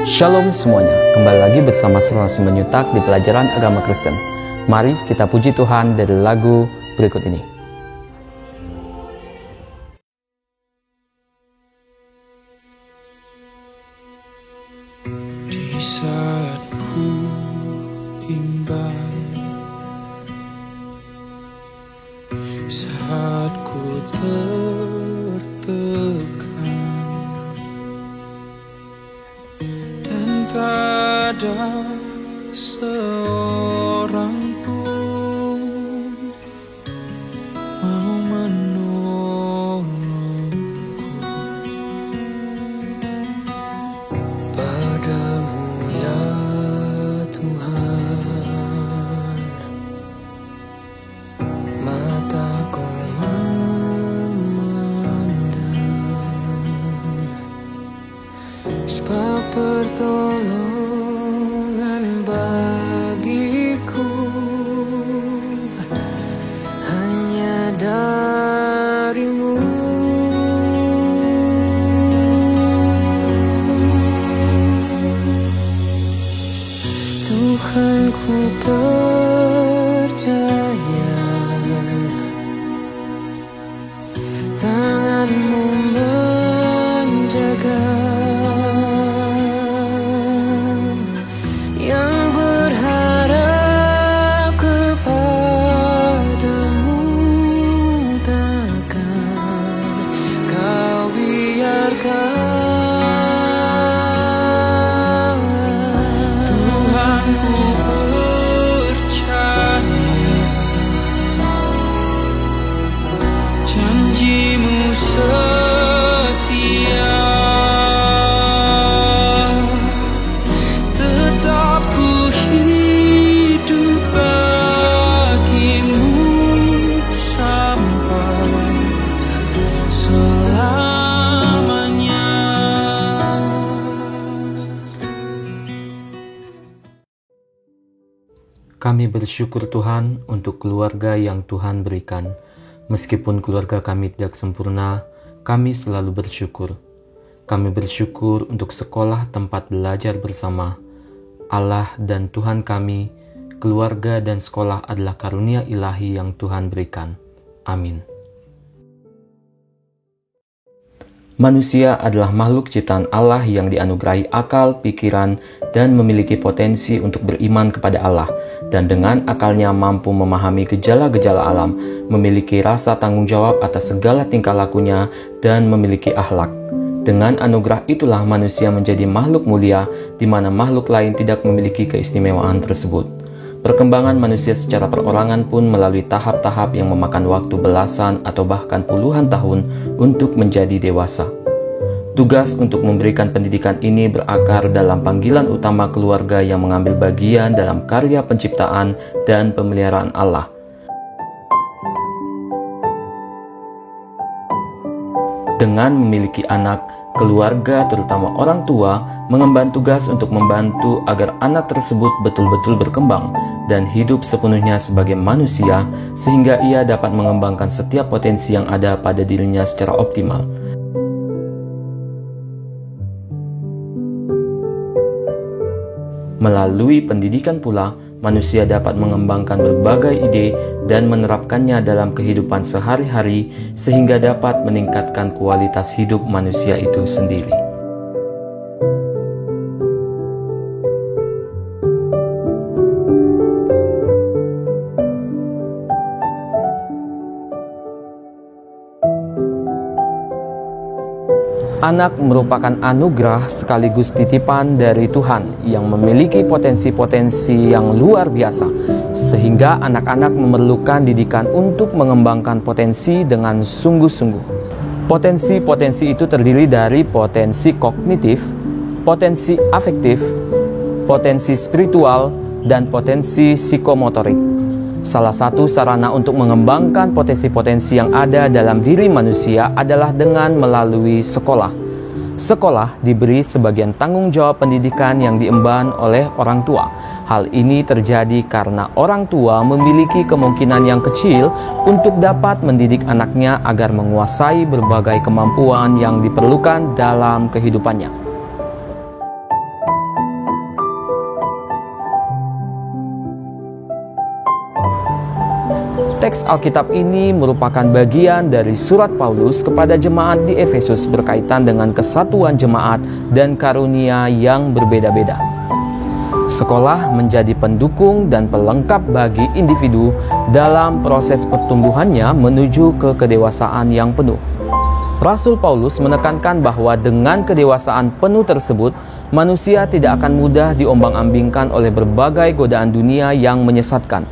Shalom semuanya, kembali lagi bersama Saudara Simenyutak di pelajaran agama Kristen. Mari kita puji Tuhan dari lagu berikut ini. Di saat ku bimbang, saat ku tertekan, dan tak ada seorang pun mau menolongku. Padamu ya Tuhan, mataku memandang, sebab pertolongan bagiku hanya darimu. Tuhan, ku percaya tangan-Mu menjaga, yang berharap kepadamu takkan Kau biarkan. Tuhan, ku percaya janji-Mu setia, tetap ku hidup bagi-Mu sampai selamanya. Kami bersyukur Tuhan untuk keluarga yang Tuhan berikan. Meskipun keluarga kami tidak sempurna, kami selalu bersyukur. Kami bersyukur untuk sekolah tempat belajar bersama. Allah dan Tuhan kami, keluarga dan sekolah adalah karunia ilahi yang Tuhan berikan. Amin. Manusia adalah makhluk ciptaan Allah yang dianugerahi akal, pikiran, dan memiliki potensi untuk beriman kepada Allah, dan dengan akalnya mampu memahami gejala-gejala alam, memiliki rasa tanggung jawab atas segala tingkah lakunya, dan memiliki akhlak. Dengan anugerah itulah manusia menjadi makhluk mulia, di mana makhluk lain tidak memiliki keistimewaan tersebut. Perkembangan manusia secara perorangan pun melalui tahap-tahap yang memakan waktu belasan atau bahkan puluhan tahun untuk menjadi dewasa. Tugas untuk memberikan pendidikan ini berakar dalam panggilan utama keluarga yang mengambil bagian dalam karya penciptaan dan pemeliharaan Allah. Dengan memiliki anak, keluarga, terutama orang tua, mengemban tugas untuk membantu agar anak tersebut betul-betul berkembang dan hidup sepenuhnya sebagai manusia, sehingga ia dapat mengembangkan setiap potensi yang ada pada dirinya secara optimal. Melalui pendidikan pula, manusia dapat mengembangkan berbagai ide dan menerapkannya dalam kehidupan sehari-hari sehingga dapat meningkatkan kualitas hidup manusia itu sendiri. Anak merupakan anugerah sekaligus titipan dari Tuhan yang memiliki potensi-potensi yang luar biasa, sehingga anak-anak memerlukan didikan untuk mengembangkan potensi dengan sungguh-sungguh. Potensi-potensi itu terdiri dari potensi kognitif, potensi afektif, potensi spiritual, dan potensi psikomotorik. Salah satu sarana untuk mengembangkan potensi-potensi yang ada dalam diri manusia adalah dengan melalui sekolah. Sekolah diberi sebagian tanggung jawab pendidikan yang diemban oleh orang tua. Hal ini terjadi karena orang tua memiliki kemungkinan yang kecil untuk dapat mendidik anaknya agar menguasai berbagai kemampuan yang diperlukan dalam kehidupannya. Teks Alkitab ini merupakan bagian dari surat Paulus kepada jemaat di Efesus berkaitan dengan kesatuan jemaat dan karunia yang berbeda-beda. Sekolah menjadi pendukung dan pelengkap bagi individu dalam proses pertumbuhannya menuju ke kedewasaan yang penuh. Rasul Paulus menekankan bahwa dengan kedewasaan penuh tersebut, manusia tidak akan mudah diombang-ambingkan oleh berbagai godaan dunia yang menyesatkan.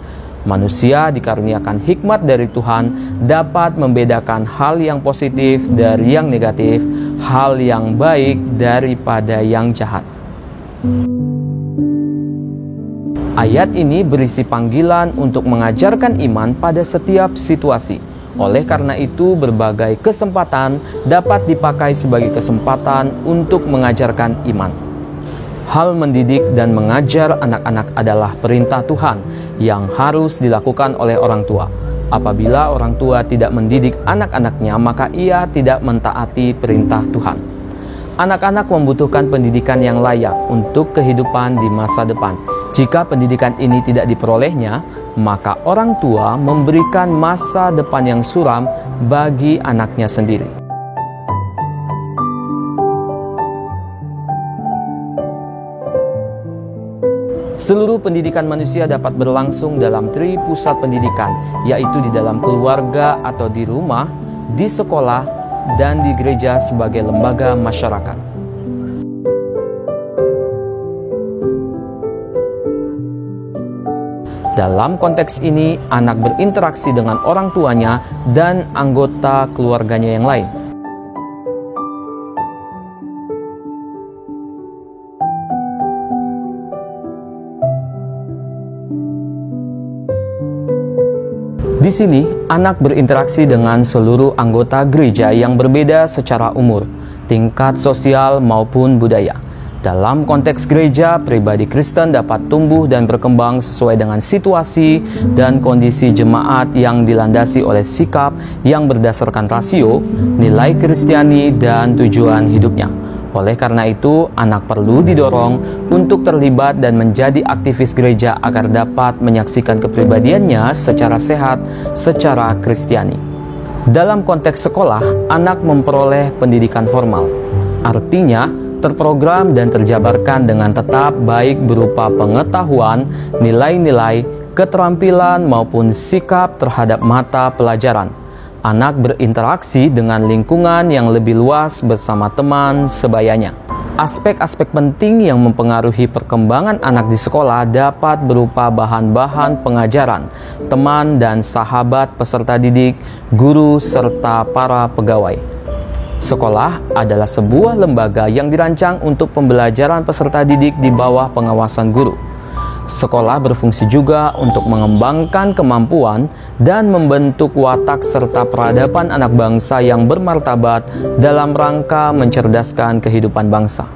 Manusia dikaruniakan hikmat dari Tuhan dapat membedakan hal yang positif dari yang negatif, hal yang baik daripada yang jahat. Ayat ini berisi panggilan untuk mengajarkan iman pada setiap situasi. Oleh karena itu, berbagai kesempatan dapat dipakai sebagai kesempatan untuk mengajarkan iman. Hal mendidik dan mengajar anak-anak adalah perintah Tuhan yang harus dilakukan oleh orang tua. Apabila orang tua tidak mendidik anak-anaknya, maka ia tidak mentaati perintah Tuhan. Anak-anak membutuhkan pendidikan yang layak untuk kehidupan di masa depan. Jika pendidikan ini tidak diperolehnya, maka orang tua memberikan masa depan yang suram bagi anaknya sendiri. Seluruh pendidikan manusia dapat berlangsung dalam 3 pusat pendidikan, yaitu di dalam keluarga atau di rumah, di sekolah, dan di gereja sebagai lembaga masyarakat. Dalam konteks ini, anak berinteraksi dengan orang tuanya dan anggota keluarganya yang lain. Di sini, anak berinteraksi dengan seluruh anggota gereja yang berbeda secara umur, tingkat sosial maupun budaya. Dalam konteks gereja, pribadi Kristen dapat tumbuh dan berkembang sesuai dengan situasi dan kondisi jemaat yang dilandasi oleh sikap yang berdasarkan rasio, nilai Kristiani, dan tujuan hidupnya. Oleh karena itu, anak perlu didorong untuk terlibat dan menjadi aktivis gereja agar dapat menyaksikan kepribadiannya secara sehat, secara Kristiani. Dalam konteks sekolah, anak memperoleh pendidikan formal. Artinya, terprogram dan terjabarkan dengan tetap baik berupa pengetahuan, nilai-nilai, keterampilan maupun sikap terhadap mata pelajaran. Anak berinteraksi dengan lingkungan yang lebih luas bersama teman sebayanya. Aspek-aspek penting yang mempengaruhi perkembangan anak di sekolah dapat berupa bahan-bahan pengajaran, teman dan sahabat peserta didik, guru, serta para pegawai. Sekolah adalah sebuah lembaga yang dirancang untuk pembelajaran peserta didik di bawah pengawasan guru. Sekolah berfungsi juga untuk mengembangkan kemampuan dan membentuk watak serta peradaban anak bangsa yang bermartabat dalam rangka mencerdaskan kehidupan bangsa.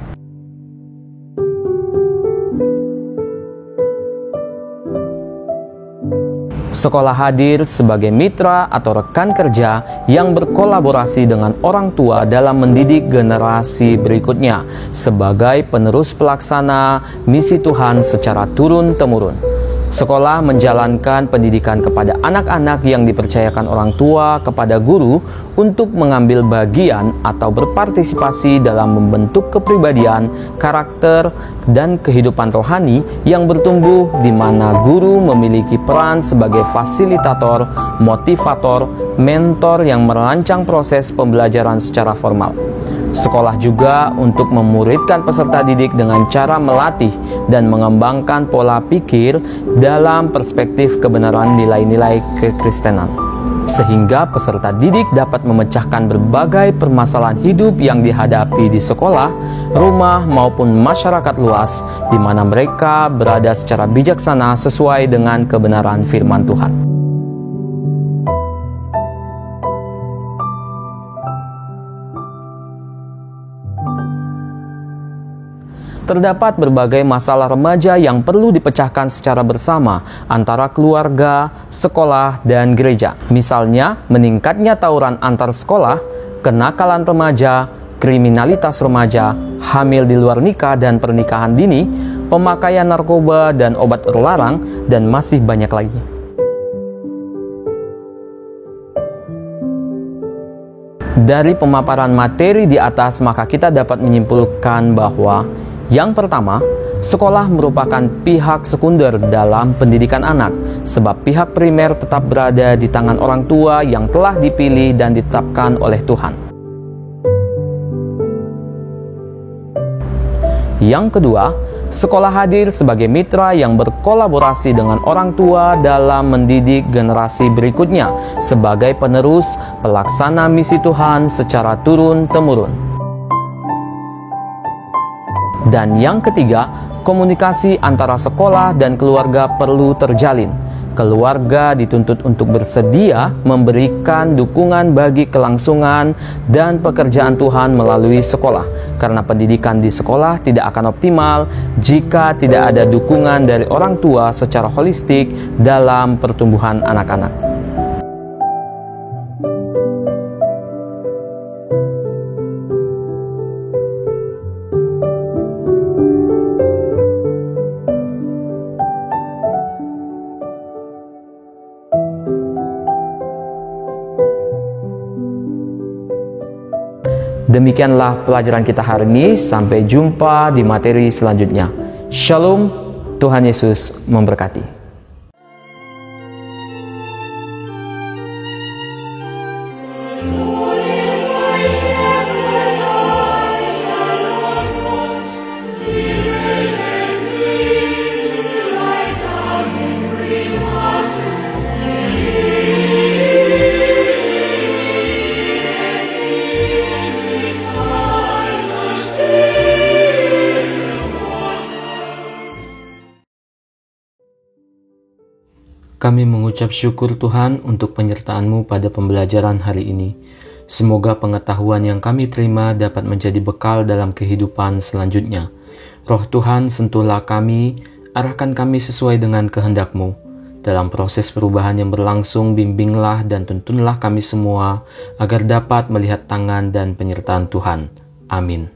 Sekolah hadir sebagai mitra atau rekan kerja yang berkolaborasi dengan orang tua dalam mendidik generasi berikutnya sebagai penerus pelaksana misi Tuhan secara turun-temurun. Sekolah menjalankan pendidikan kepada anak-anak yang dipercayakan orang tua kepada guru untuk mengambil bagian atau berpartisipasi dalam membentuk kepribadian, karakter, dan kehidupan rohani yang bertumbuh di mana guru memiliki peran sebagai fasilitator, motivator, mentor yang merancang proses pembelajaran secara formal. Sekolah juga untuk memuridkan peserta didik dengan cara melatih dan mengembangkan pola pikir dalam perspektif kebenaran nilai-nilai kekristenan, sehingga peserta didik dapat memecahkan berbagai permasalahan hidup yang dihadapi di sekolah, rumah, maupun masyarakat luas, di mana mereka berada secara bijaksana sesuai dengan kebenaran firman Tuhan. Terdapat berbagai masalah remaja yang perlu dipecahkan secara bersama antara keluarga, sekolah, dan gereja. Misalnya, meningkatnya tawuran antar sekolah, kenakalan remaja, kriminalitas remaja, hamil di luar nikah dan pernikahan dini, pemakaian narkoba dan obat terlarang, dan masih banyak lagi. Dari pemaparan materi di atas, maka kita dapat menyimpulkan bahwa yang pertama, sekolah merupakan pihak sekunder dalam pendidikan anak, sebab pihak primer tetap berada di tangan orang tua yang telah dipilih dan ditetapkan oleh Tuhan. Yang kedua, sekolah hadir sebagai mitra yang berkolaborasi dengan orang tua dalam mendidik generasi berikutnya sebagai penerus pelaksana misi Tuhan secara turun-temurun. Dan yang ketiga, komunikasi antara sekolah dan keluarga perlu terjalin. Keluarga dituntut untuk bersedia memberikan dukungan bagi kelangsungan dan pekerjaan Tuhan melalui sekolah, karena pendidikan di sekolah tidak akan optimal jika tidak ada dukungan dari orang tua secara holistik dalam pertumbuhan anak-anak. Demikianlah pelajaran kita hari ini. Sampai jumpa di materi selanjutnya. Shalom, Tuhan Yesus memberkati. Kami mengucap syukur Tuhan untuk penyertaan-Mu pada pembelajaran hari ini. Semoga pengetahuan yang kami terima dapat menjadi bekal dalam kehidupan selanjutnya. Roh Tuhan, sentuhlah kami, arahkan kami sesuai dengan kehendak-Mu. Dalam proses perubahan yang berlangsung, bimbinglah dan tuntunlah kami semua agar dapat melihat tangan dan penyertaan Tuhan. Amin.